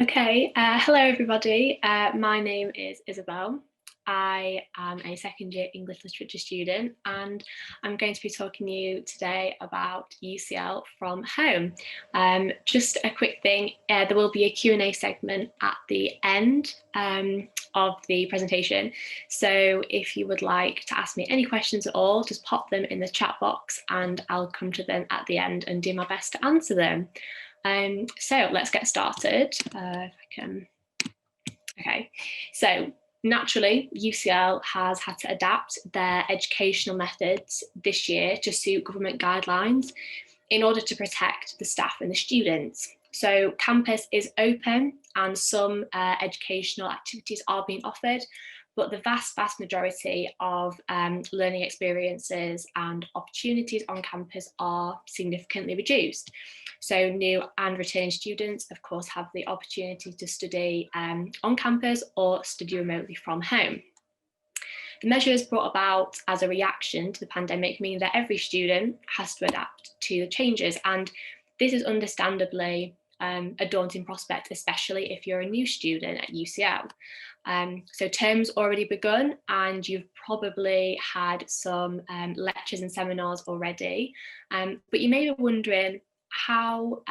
Okay, hello everybody. My name is Isabel. I am a second year English literature student and I'm going to be talking to you today about UCL from home. Just a quick thing, there will be a Q&A segment at the end of the presentation. So if you would like to ask me any questions at all, just pop them in the chat box and I'll come to them at the end and do my best to answer them. So let's get started. If I can. Okay, so naturally, UCL has had to adapt their educational methods this year to suit government guidelines in order to protect the staff and the students. So campus is open and some educational activities are being offered, but the vast majority of learning experiences and opportunities on campus are significantly reduced. So new and returning students, of course, have the opportunity to study on campus or study remotely from home. The measures brought about as a reaction to the pandemic mean that every student has to adapt to the changes, and this is understandably a daunting prospect, especially if you're a new student at UCL. So term's already begun and you've probably had some lectures and seminars already, but you may be wondering how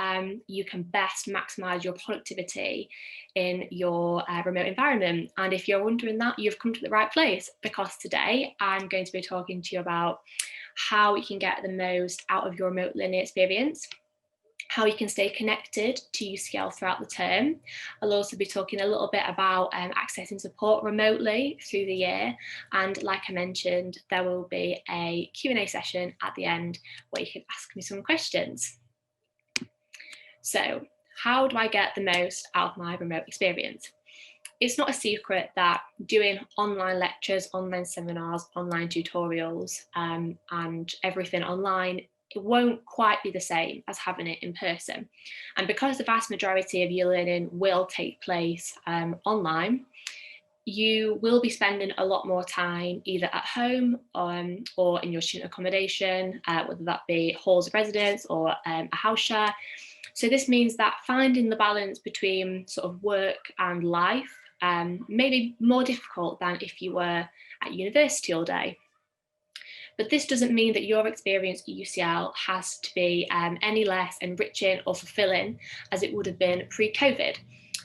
you can best maximise your productivity in your remote environment. And if you're wondering that, you've come to the right place, because today I'm going to be talking to you about how you can get the most out of your remote learning experience, how you can stay connected to UCL throughout the term. I'll also be talking a little bit about accessing support remotely through the year. And like I mentioned, there will be a Q&A session at the end where you can ask me some questions. So how do I get the most out of my remote experience? It's not a secret that doing online lectures, online seminars, online tutorials, and everything online, it won't quite be the same as having it in person. And because the vast majority of your learning will take place online, you will be spending a lot more time either at home or in your student accommodation, whether that be halls of residence or a house share. So this means that finding the balance between sort of work and life may be more difficult than if you were at university all day. But this doesn't mean that your experience at UCL has to be any less enriching or fulfilling as it would have been pre-COVID.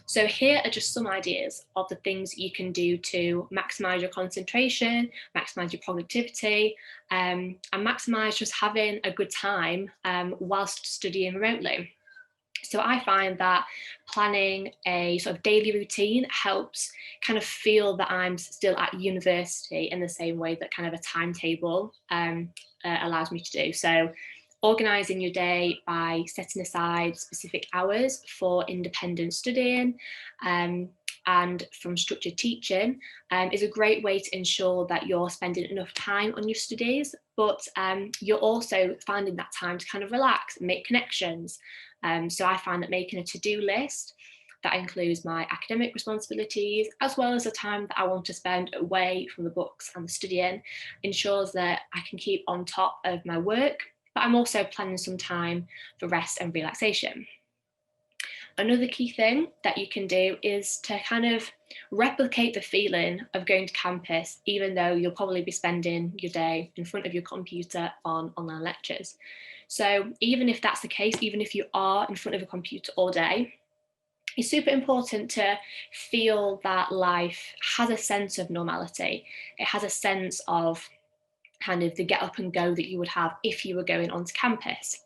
So here are just some ideas of the things you can do to maximise your concentration, maximise your productivity, and maximise just having a good time whilst studying remotely. So I find that planning a sort of daily routine helps kind of feel that I'm still at university in the same way that kind of a timetable allows me to do. So organising your day by setting aside specific hours for independent studying and from structured teaching is a great way to ensure that you're spending enough time on your studies, but you're also finding that time to kind of relax and make connections. So I find that making a to-do list that includes my academic responsibilities, as well as the time that I want to spend away from the books and the studying, ensures that I can keep on top of my work, but I'm also planning some time for rest and relaxation. Another key thing that you can do is to kind of replicate the feeling of going to campus, even though you'll probably be spending your day in front of your computer on online lectures. So even if that's the case, even if you are in front of a computer all day, it's super important to feel that life has a sense of normality. It has a sense of kind of the get up and go that you would have if you were going onto campus.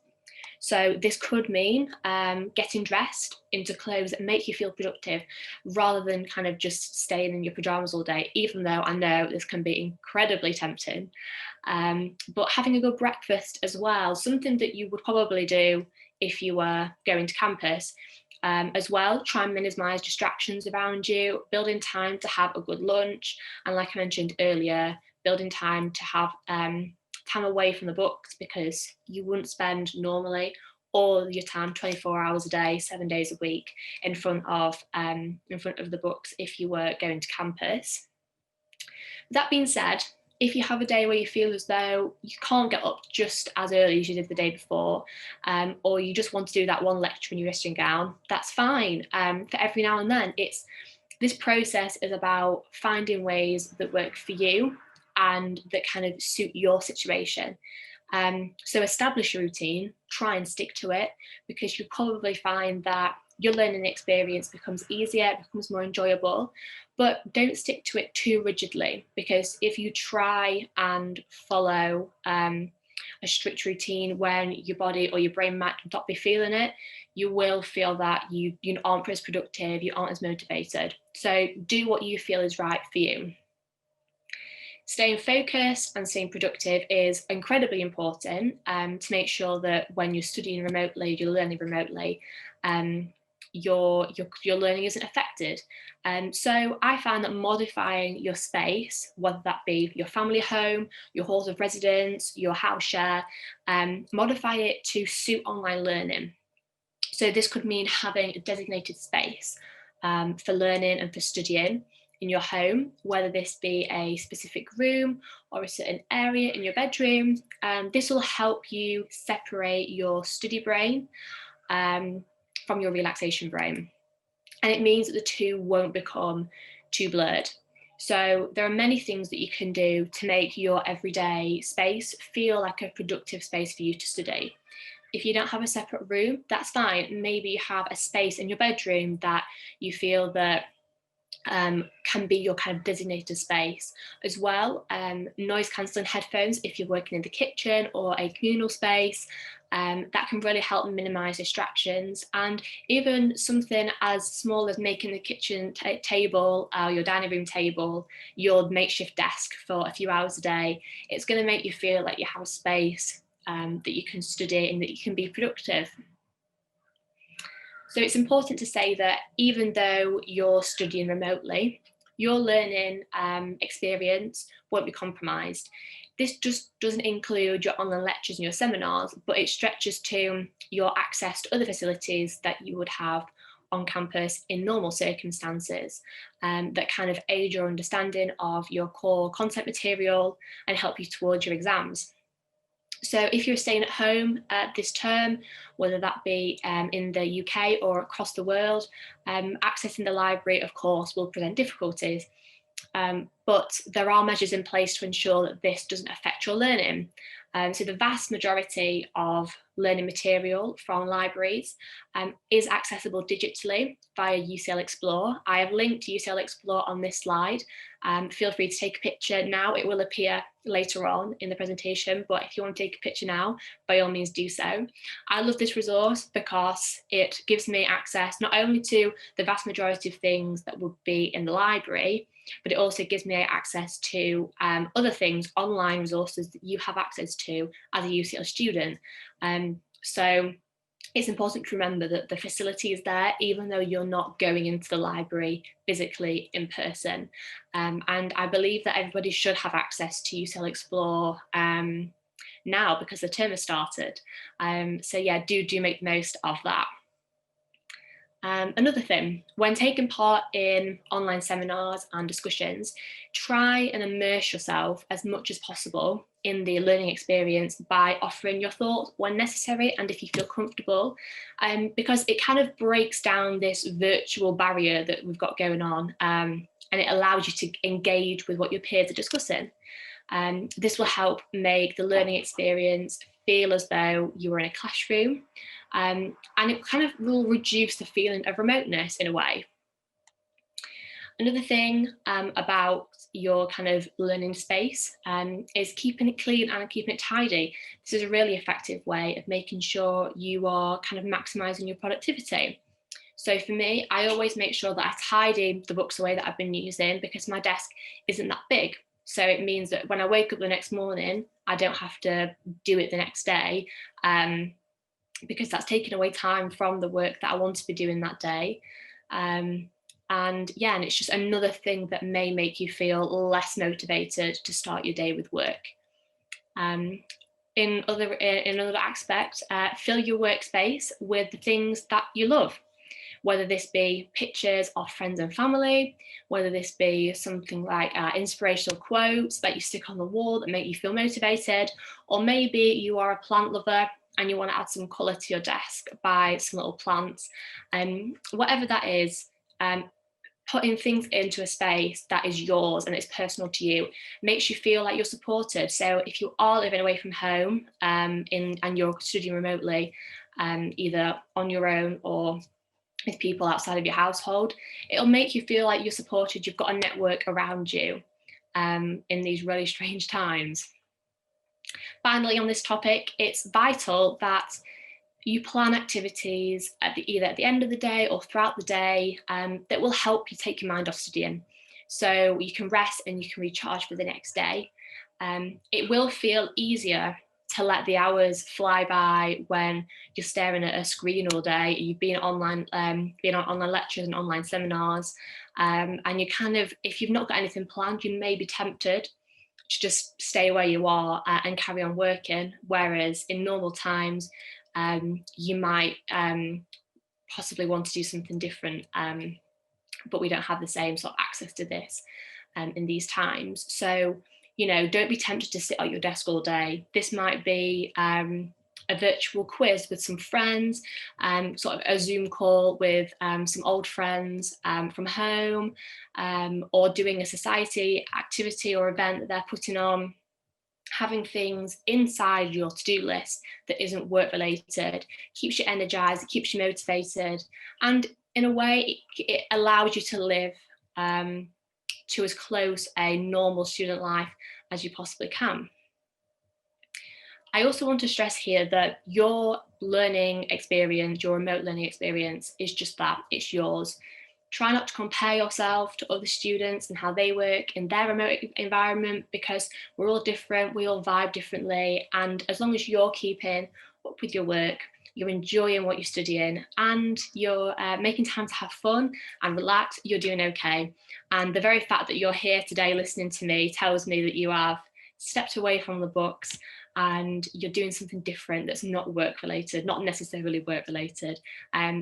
So this could mean getting dressed into clothes that make you feel productive rather than kind of just staying in your pajamas all day, even though I know this can be incredibly tempting. But having a good breakfast as well, something that you would probably do if you were going to campus. As well, try and minimise distractions around you, building time to have a good lunch, and like I mentioned earlier, building time to have time away from the books, because you wouldn't spend normally all your time 24 hours a day, 7 days a week in front of the books if you were going to campus. That being said, If you have a day where you feel as though you can't get up just as early as you did the day before, or you just want to do that one lecture in your dressing gown, that's fine. For every now and then, this process is about finding ways that work for you and that kind of suit your situation. So establish a routine, try and stick to it, because you'll probably find that your learning experience becomes easier, it becomes more enjoyable, but don't stick to it too rigidly, because if you try and follow a strict routine when your body or your brain might not be feeling it, you will feel that you aren't as productive, you aren't as motivated. So do what you feel is right for you. Staying focused and staying productive is incredibly important to make sure that when you're studying remotely, you're learning remotely, your learning isn't affected. So I find that modifying your space, whether that be your family home, your halls of residence, your house share, modify it to suit online learning. So this could mean having a designated space for learning and for studying in your home, whether this be a specific room or a certain area in your bedroom. This will help you separate your study brain from your relaxation brain. And it means that the two won't become too blurred. So there are many things that you can do to make your everyday space feel like a productive space for you to study. If you don't have a separate room, that's fine. Maybe you have a space in your bedroom that you feel that can be your kind of designated space as well. Noise cancelling headphones if you're working in the kitchen or a communal space, that can really help minimize distractions. And even something as small as making the kitchen table, your dining room table, your makeshift desk for a few hours a day, it's going to make you feel like you have a space that you can study and that you can be productive. So it's important to say that even though you're studying remotely, your learning experience won't be compromised. This just doesn't include your online lectures and your seminars, but it stretches to your access to other facilities that you would have on campus in normal circumstances that kind of aid your understanding of your core content material and help you towards your exams. So if you're staying at home this term, whether that be in the UK or across the world, accessing the library, of course, will present difficulties. But there are measures in place to ensure that this doesn't affect your learning. So the vast majority of learning material from libraries is accessible digitally via UCL Explore. I have linked to UCL Explore on this slide. Feel free to take a picture now. It will appear later on in the presentation, but if you want to take a picture now, by all means do so. I love this resource because it gives me access not only to the vast majority of things that would be in the library, but it also gives me access to other things, online resources that you have access to as a UCL student. So it's important to remember that the facility is there, even though you're not going into the library physically in person. And I believe that everybody should have access to UCL Explore now because the term has started. So yeah, do make the most of that. Another thing, when taking part in online seminars and discussions, try and immerse yourself as much as possible in the learning experience by offering your thoughts when necessary and if you feel comfortable, because it kind of breaks down this virtual barrier that we've got going on, and it allows you to engage with what your peers are discussing. This will help make the learning experience feel as though you were in a classroom, and it kind of will reduce the feeling of remoteness in a way. Another thing about your kind of learning space is keeping it clean and keeping it tidy. This is a really effective way of making sure you are kind of maximising your productivity. So for me, I always make sure that I tidy the books away that I've been using because my desk isn't that big. So it means that when I wake up the next morning, I don't have to do it the next day because that's taking away time from the work that I want to be doing that day. And yeah, and it's just another thing that may make you feel less motivated to start your day with work. In another aspect, fill your workspace with the things that you love. whether this be pictures of friends and family, whether this be something like inspirational quotes that you stick on the wall that make you feel motivated, or maybe you are a plant lover and you want to add some colour to your desk, buy some little plants, and whatever that is, putting things into a space that is yours and it's personal to you makes you feel like you're supported. So if you are living away from home and you're studying remotely, either on your own or with people outside of your household, it'll make you feel like you're supported. You've got a network around you in these really strange times. Finally, on this topic, it's vital that you plan activities either at the end of the day or throughout the day that will help you take your mind off studying. So you can rest and you can recharge for the next day. It will feel easier to let the hours fly by when you're staring at a screen all day. You've been online, been on online lectures and online seminars, and you kind of, if you've not got anything planned, you may be tempted to just stay where you are and carry on working. Whereas in normal times, you might possibly want to do something different, but we don't have the same sort of access to this in these times. So, you know, don't be tempted to sit at your desk all day. This might be a virtual quiz with some friends, sort of a Zoom call with some old friends from home, or doing a society activity or event that they're putting on. Having things inside your to-do list that isn't work related keeps you energized, it keeps you motivated, and in a way it allows you to live to as close a normal student life as you possibly can. I also want to stress here that your learning experience, your remote learning experience, is just that, it's yours. Try not to compare yourself to other students and how they work in their remote environment, because we're all different, we all vibe differently. And as long as you're keeping up with your work, you're enjoying what you're studying, and you're making time to have fun and relax, you're doing okay. And the very fact that you're here today listening to me tells me that you have stepped away from the books and you're doing something different that's not work related, not necessarily work related.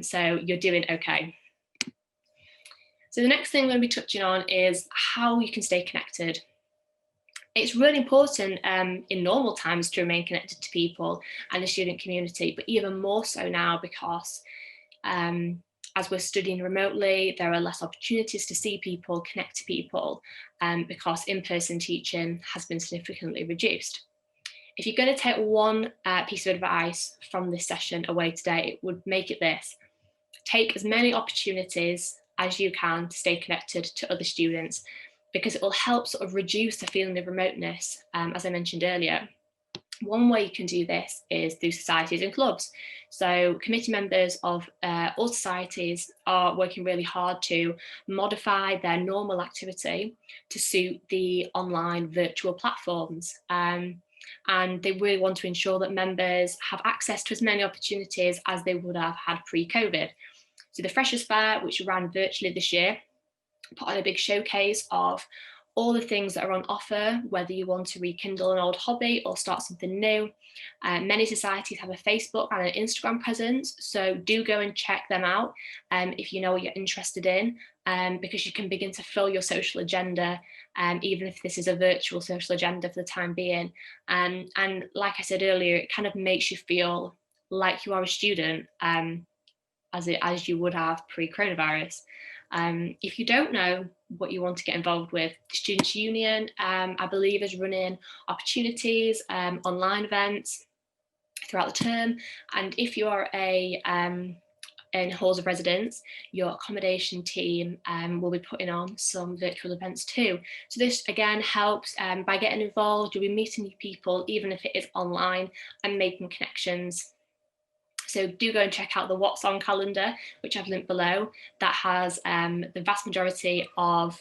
So you're doing okay. So the next thing I'm going to be touching on is how you can stay connected. It's really important in normal times to remain connected to people and the student community, but even more so now because as we're studying remotely, there are less opportunities to see people, connect to people, because in-person teaching has been significantly reduced. If you're going to take one piece of advice from this session away today, it would make it this: take as many opportunities as you can to stay connected to other students, because it will help sort of reduce the feeling of remoteness, as I mentioned earlier. One way you can do this is through societies and clubs. So committee members of all societies are working really hard to modify their normal activity to suit the online virtual platforms. And they really want to ensure that members have access to as many opportunities as they would have had pre-COVID. So the Freshers' Fair, which ran virtually this year, put on a big showcase of all the things that are on offer, whether you want to rekindle an old hobby or start something new. Many societies have a Facebook and an Instagram presence, so do go and check them out if you know what you're interested in, because you can begin to fill your social agenda, even if this is a virtual social agenda for the time being. And like I said earlier, it kind of makes you feel like you are a student, as you would have pre-coronavirus. If you don't know what you want to get involved with, the Students' Union, I believe, is running opportunities, online events throughout the term. And if you are in halls of residence, your accommodation team will be putting on some virtual events too. So this again helps by getting involved. You'll be meeting new people, even if it is online, and making connections. So do go and check out the What's On calendar, which I've linked below, that has the vast majority of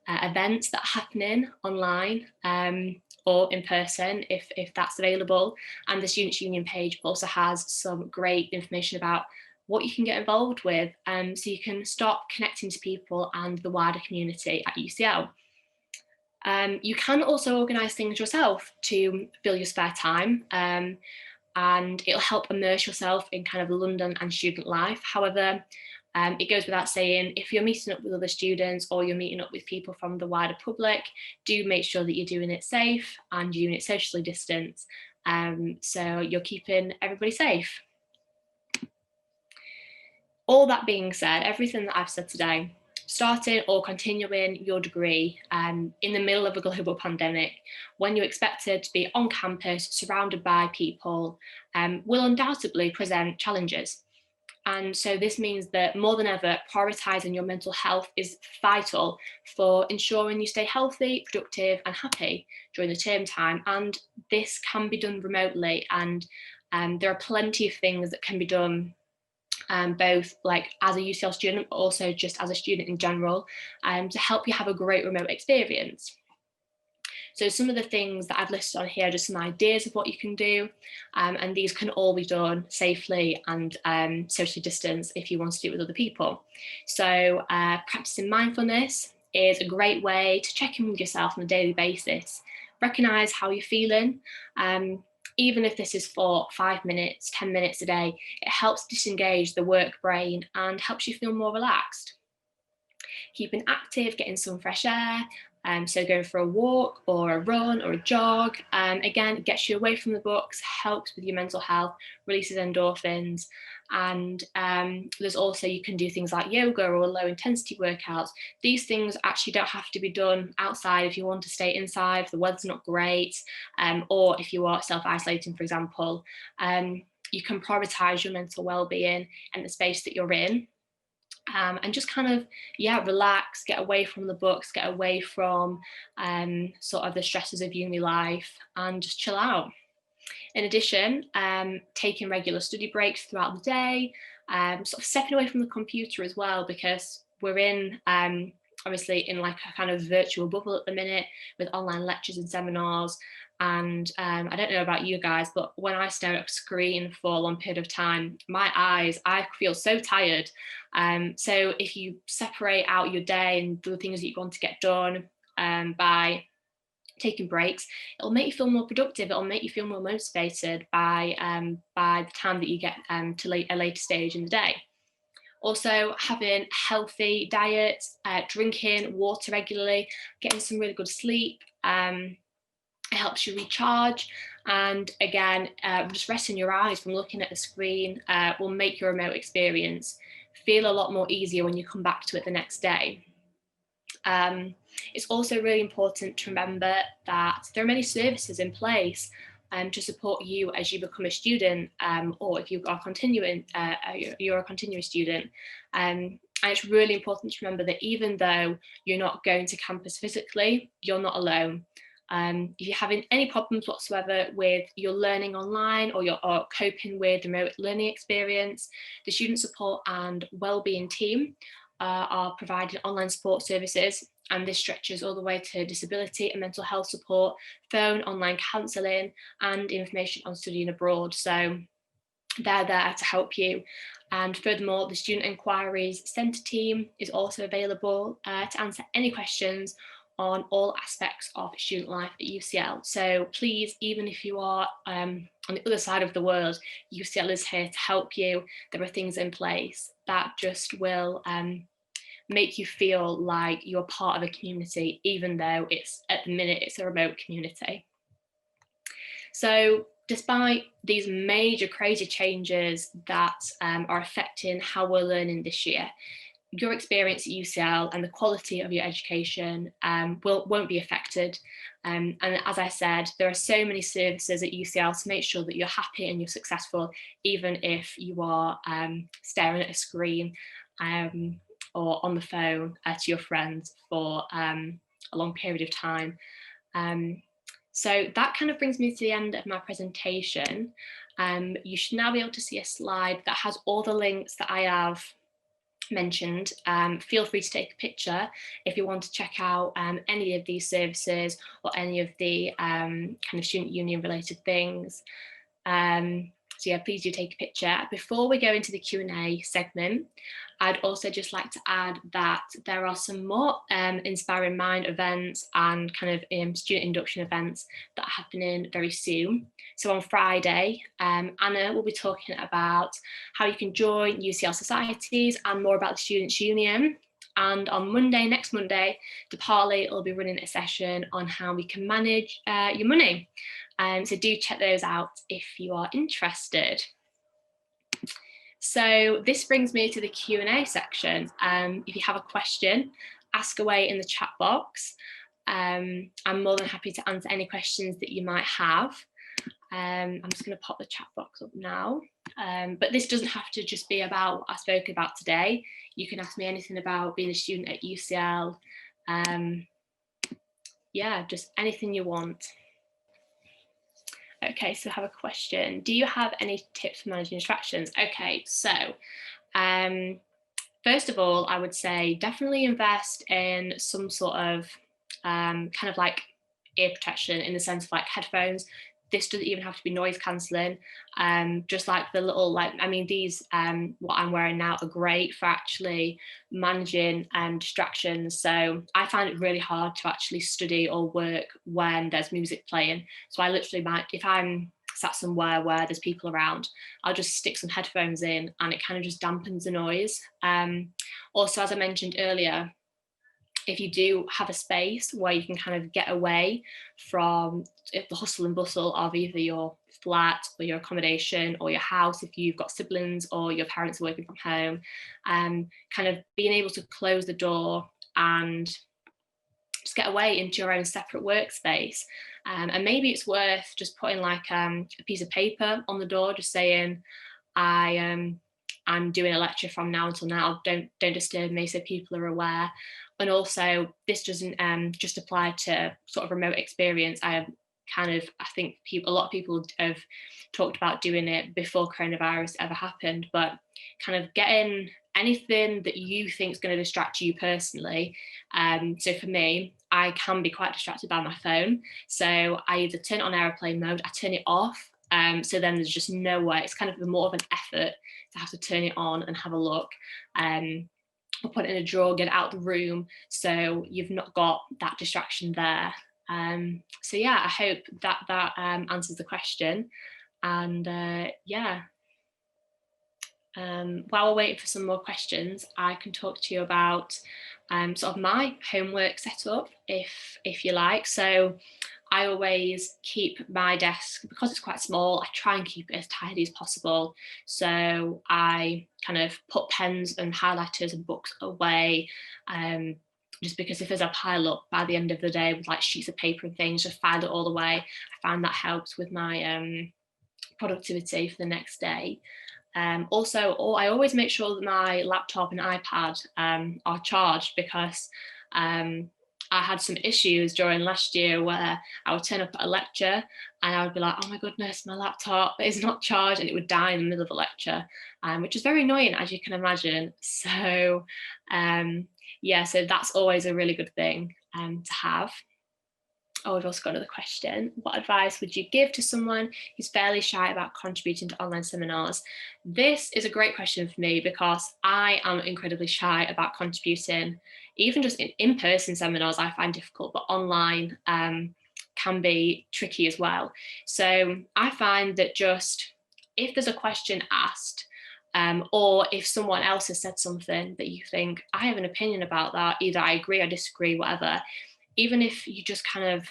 events that are happening online or in person, if that's available. And the Students' Union page also has some great information about what you can get involved with, so you can start connecting to people and the wider community at UCL. You can also organise things yourself to fill your spare time. and it'll help immerse yourself in kind of London and student life. However, it goes without saying, if you're meeting up with other students or you're meeting up with people from the wider public, do make sure that you're doing it safe and you're doing it socially distanced, so you're keeping everybody safe. All that being said, everything that I've said today, starting or continuing your degree in the middle of a global pandemic, when you're expected to be on campus surrounded by people, will undoubtedly present challenges. And so this means that more than ever, prioritising your mental health is vital for ensuring you stay healthy, productive and happy during the term time. And this can be done remotely, and there are plenty of things that can be done both like as a UCL student, but also just as a student in general, to help you have a great remote experience. So some of the things that I've listed on here are just some ideas of what you can do, and these can all be done safely and socially distanced if you want to do it with other people. So practicing mindfulness is a great way to check in with yourself on a daily basis. Recognise how you're feeling. Even if this is for 5 minutes, 10 minutes a day, it helps disengage the work brain and helps you feel more relaxed. Keeping active, getting some fresh air, so going for a walk or a run or a jog, again, gets you away from the books, helps with your mental health, releases endorphins. And there's also, you can do things like yoga or low intensity workouts. These things actually don't have to be done outside if you want to stay inside, if the weather's not great, or if you are self-isolating, for example. You can prioritise your mental well-being and the space that you're in. And just kind of, relax, get away from the books, get away from sort of the stresses of uni life, and just chill out. In addition, taking regular study breaks throughout the day, sort of stepping away from the computer as well, because we're in obviously in like a kind of virtual bubble at the minute with online lectures and seminars. And I don't know about you guys, but when I stare at a screen for a long period of time, my eyes, I feel so tired. So if you separate out your day and do the things that you want to get done by taking breaks, it'll make you feel more productive. It'll make you feel more motivated by the time that you get to a later stage in the day. Also, having healthy diet, drinking water regularly, getting some really good sleep. It helps you recharge, and again, just resting your eyes from looking at the screen will make your remote experience feel a lot more easier when you come back to it the next day. It's also really important to remember that there are many services in place to support you as you become a student, or if you are you're a continuing student. And it's really important to remember that even though you're not going to campus physically, you're not alone. If you're having any problems whatsoever with your learning online or coping with remote learning experience, the student support and wellbeing team are providing online support services, and this stretches all the way to disability and mental health support, phone, online counselling, and information on studying abroad. So they're there to help you. And furthermore, the Student Enquiries Centre team is also available to answer any questions on all aspects of student life at UCL. So please, even if you are on the other side of the world, UCL is here to help you. There are things in place that just will make you feel like you're part of a community, even though at the minute it's a remote community. So despite these major crazy changes that are affecting how we're learning this year, your experience at UCL and the quality of your education won't be affected. And as I said, there are so many services at UCL to make sure that you're happy and you're successful, even if you are staring at a screen or on the phone to your friends for a long period of time. So that kind of brings me to the end of my presentation. You should now be able to see a slide that has all the links that I have mentioned. Feel free to take a picture if you want to check out any of these services or any of the kind of student union related things. So yeah, please do take a picture. Before we go into the Q&A segment, I'd also just like to add that there are some more Inspiring Mind events and kind of student induction events that are happening very soon. So on Friday, Anna will be talking about how you can join UCL societies and more about the Students' Union. And on Monday, next Monday, Dipali will be running a session on how we can manage your money. So do check those out if you are interested. So this brings me to the Q&A section. If you have a question, ask away in the chat box. I'm more than happy to answer any questions that you might have. I'm just going to pop the chat box up now. But this doesn't have to just be about what I spoke about today. You can ask me anything about being a student at UCL. Yeah, just anything you want. Okay, so I have a question. Do you have any tips for managing distractions? Okay, so first of all, I would say definitely invest in some sort of kind of like ear protection, in the sense of like headphones. This doesn't even have to be noise cancelling. Just like the little, like, I mean, these, what I'm wearing now are great for actually managing distractions. So I find it really hard to actually study or work when there's music playing. So I literally might, if I'm sat somewhere where there's people around, I'll just stick some headphones in and it kind of just dampens the noise. Also, as I mentioned earlier, if you do have a space where you can kind of get away from the hustle and bustle of either your flat or your accommodation or your house, if you've got siblings or your parents are working from home, kind of being able to close the door and just get away into your own separate workspace. And maybe it's worth just putting like a piece of paper on the door, just saying, I'm doing a lecture from now until now, don't disturb me, so people are aware. And also, this doesn't just apply to sort of remote experience. I think a lot of people have talked about doing it before coronavirus ever happened, but kind of getting anything that you think is going to distract you personally. So for me, I can be quite distracted by my phone. So I either turn it on airplane mode, I turn it off. So then there's just no way. It's kind of more of an effort to have to turn it on and have a look. Or put it in a drawer, get it out of the room, so you've not got that distraction there. So yeah, I hope that answers the question. And yeah, while we're waiting for some more questions, I can talk to you about sort of my homework setup, if you like. So I always keep my desk, because it's quite small, I try and keep it as tidy as possible. So I kind of put pens and highlighters and books away, just because if there's a pile up by the end of the day with like sheets of paper and things, just file it all away. I find that helps with my productivity for the next day. Also, I always make sure that my laptop and iPad are charged, because I had some issues during last year where I would turn up at a lecture and I would be like, oh my goodness, my laptop is not charged, and it would die in the middle of the lecture, which is very annoying, as you can imagine. So yeah, so that's always a really good thing to have. Oh, we've also got another question. What advice would you give to someone who's fairly shy about contributing to online seminars? This is a great question for me, because I am incredibly shy about contributing. Even just in-person seminars I find difficult, but online can be tricky as well. So I find that just if there's a question asked, or if someone else has said something that you think, I have an opinion about that, either I agree or disagree, whatever, even if you just kind of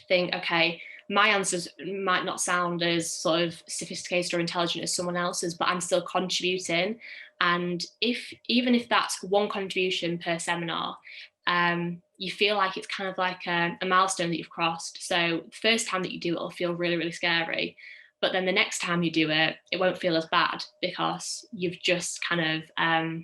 think, okay, my answers might not sound as sort of sophisticated or intelligent as someone else's, but I'm still contributing. And even if that's one contribution per seminar, you feel like it's kind of like a milestone that you've crossed. So the first time that you do it, it'll feel really, really scary. But then the next time you do it, it won't feel as bad, because you've just kind of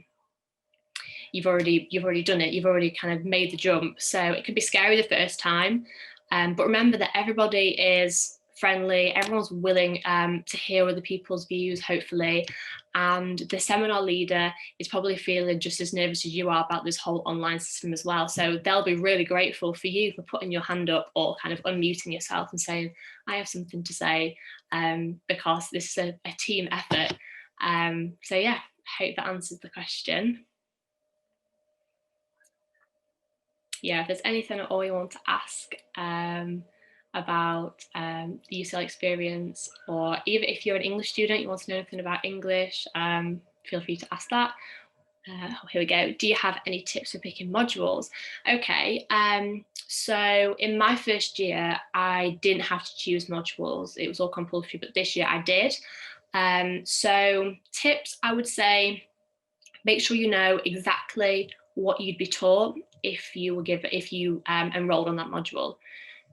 you've already done it, you've already kind of made the jump. So it can be scary the first time, but remember that everybody is friendly, everyone's willing to hear other people's views, hopefully. And the seminar leader is probably feeling just as nervous as you are about this whole online system as well. So they'll be really grateful for you for putting your hand up or kind of unmuting yourself and saying, I have something to say, because this is a team effort. So yeah, I hope that answers the question. Yeah, if there's anything at all you want to ask about the UCL experience, or even if you're an English student, you want to know anything about English, feel free to ask that. Here we go. Do you have any tips for picking modules? Okay, so in my first year, I didn't have to choose modules. It was all compulsory, but this year I did. So tips, I would say, make sure you know exactly what you'd be taught if you enrolled on that module.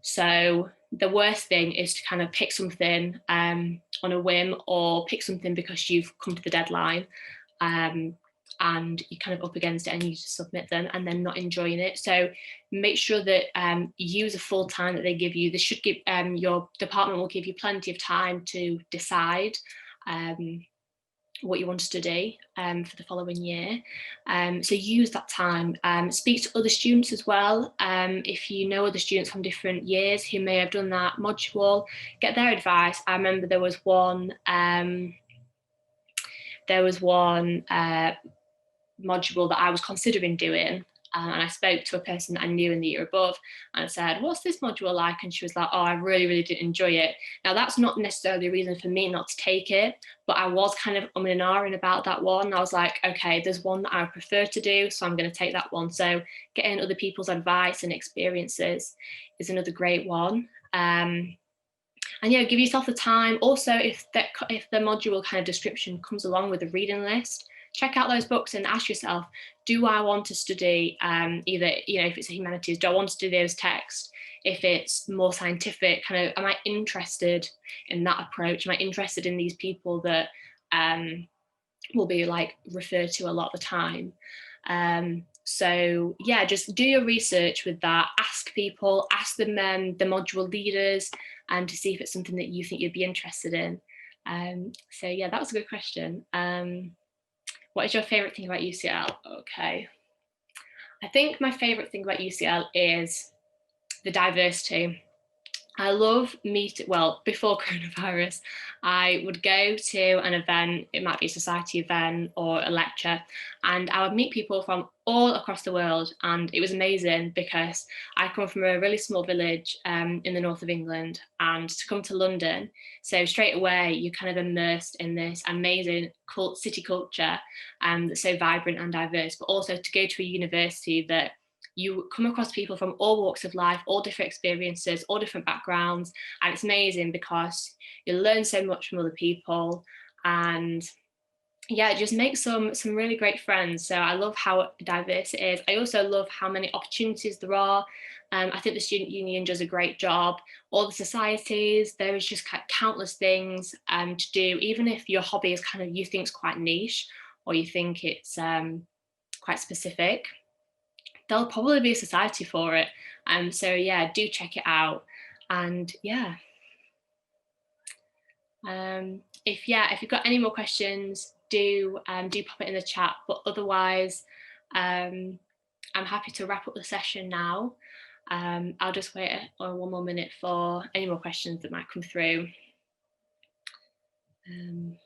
So the worst thing is to kind of pick something on a whim, or pick something because you've come to the deadline and you're kind of up against it and you just submit them and then not enjoying it. So make sure that you use the full time that they give you. This should give your department will give you plenty of time to decide what you want to study for the following year. So use that time. Speak to other students as well. If you know other students from different years who may have done that module, get their advice. I remember there was one module that I was considering doing, and I spoke to a person that I knew in the year above and I said, what's this module like? And she was like, oh, I really, really didn't enjoy it. Now, that's not necessarily a reason for me not to take it, but I was kind of umming and ahhing about that one. I was like, okay, there's one that I prefer to do, so I'm going to take that one. So getting other people's advice and experiences is another great one. And yeah, give yourself the time. Also, if the module kind of description comes along with a reading list, check out those books and ask yourself, do I want to study either, if it's a humanities, do I want to do those texts? If it's more scientific, kind of, am I interested in that approach? Am I interested in these people that will be like referred to a lot of the time? So yeah, just do your research with that. Ask people, ask them, the module leaders, and to see if it's something that you think you'd be interested in. So yeah, that was a good question. What is your favorite thing about UCL? Okay, I think my favorite thing about UCL is the diversity. I love before coronavirus, I would go to an event, it might be a society event or a lecture, and I would meet people from all across the world. And it was amazing because I come from a really small village in the north of England, and to come to London, so straight away you're kind of immersed in this amazing city culture that's so vibrant and diverse, but also to go to a university that you come across people from all walks of life, all different experiences, all different backgrounds. And it's amazing because you learn so much from other people. And yeah, it just makes some really great friends. So I love how diverse it is. I also love how many opportunities there are. I think the student union does a great job. All the societies, there is just countless things to do, even if your hobby is kind of, you think it's quite niche, or you think it's quite specific. There'll probably be a society for it. So yeah, do check it out. And yeah. If you've got any more questions, do pop it in the chat. But otherwise, I'm happy to wrap up the session now. I'll just wait one more minute for any more questions that might come through. Am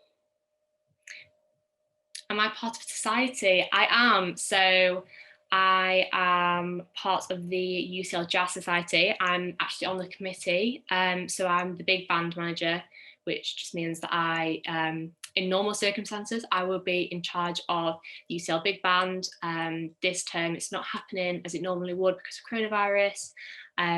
I part of society? I am. So I am part of the UCL Jazz Society. I'm actually on the committee. So I'm the big band manager, which just means that I, in normal circumstances, I will be in charge of the UCL Big Band. This term, it's not happening as it normally would because of coronavirus,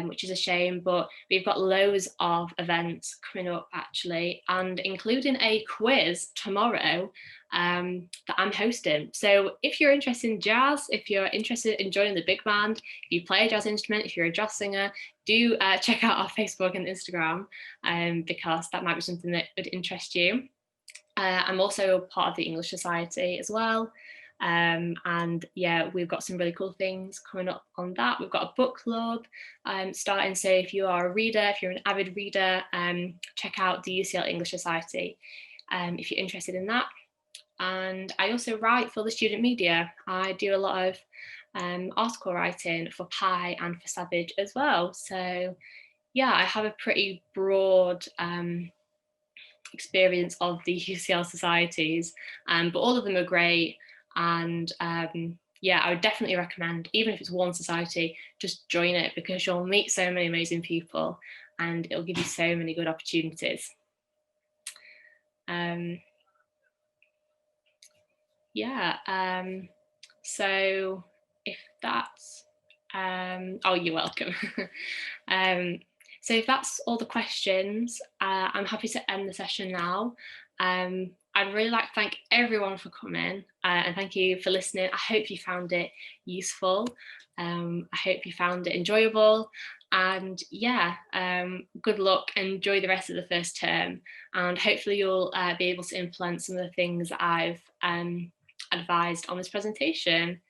which is a shame, but we've got loads of events coming up actually, and including a quiz tomorrow that I'm hosting. So if you're interested in jazz, if you're interested in joining the big band, if you play a jazz instrument, if you're a jazz singer, do check out our Facebook and Instagram because that might be something that would interest you. I'm also part of the English Society as well. And yeah, we've got some really cool things coming up on that. We've got a book club starting. So if you are a reader, if you're an avid reader, check out the UCL English Society if you're interested in that. And I also write for the student media. I do a lot of article writing for Pi and for Savage as well. So yeah, I have a pretty broad experience of the UCL societies, but all of them are great. And yeah, I would definitely recommend, even if it's one society, just join it, because you'll meet so many amazing people and it'll give you so many good opportunities. Yeah, so if that's, oh, you're welcome. So if that's all the questions, I'm happy to end the session now. I'd really like to thank everyone for coming and thank you for listening. I hope you found it useful. I hope you found it enjoyable. And yeah, good luck, enjoy the rest of the first term, and hopefully you'll be able to implement some of the things that I've advised on this presentation.